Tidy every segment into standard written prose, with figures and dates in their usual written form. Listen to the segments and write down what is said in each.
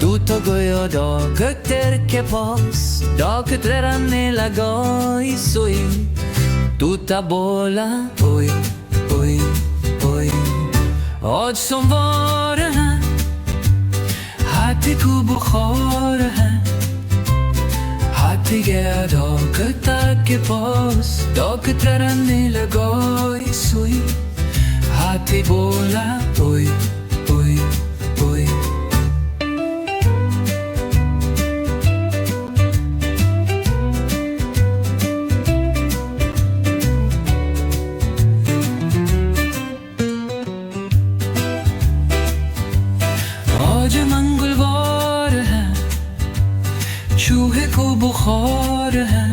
Tutto goio da kökter che pos Da kötleranne lagai sui Tutta bola oi, oi, oi Aj som var här Hatti ku bukhar här Hatti gaya da kökter che pos Da kötleranne lagai sui Hatti bola oi, oi, oi आज मंगलवार है चूहे को बुखार है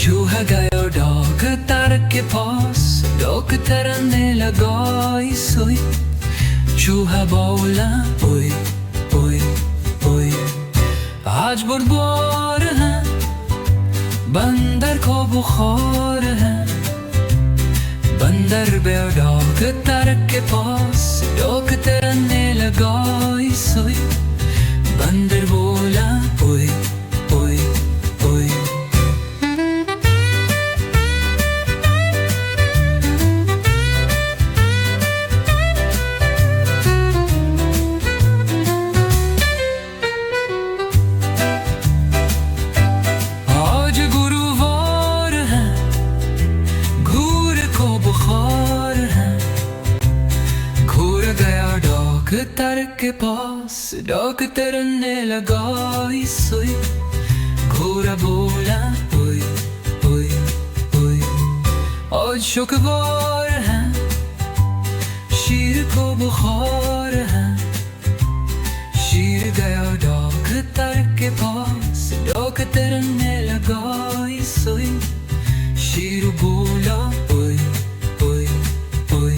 चूहा गया doctor के पास डॉक्टर ने लगाई सुई चूहा बोला ओए ओए ओए आज बुधवार है बंदर को बुखार है बंदर गया डॉक्टर के पास डॉक्टर ने लगाई सुई बंदर बोला ओए ओए ओए आज गुरुवार है घूर को बुखार है घूर गया डॉक्टर के पास डॉक्टर ने लगाई सुई घोड़ा बोला ओए ओए ओए आज शुक्रवार है शीर को बुखार है शीर गया डॉक्टर के पास डॉक्टर ने लगाई सुई शीर बोला ओए ओए ओए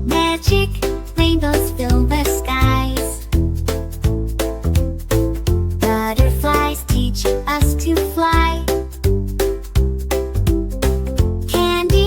Magic rainbows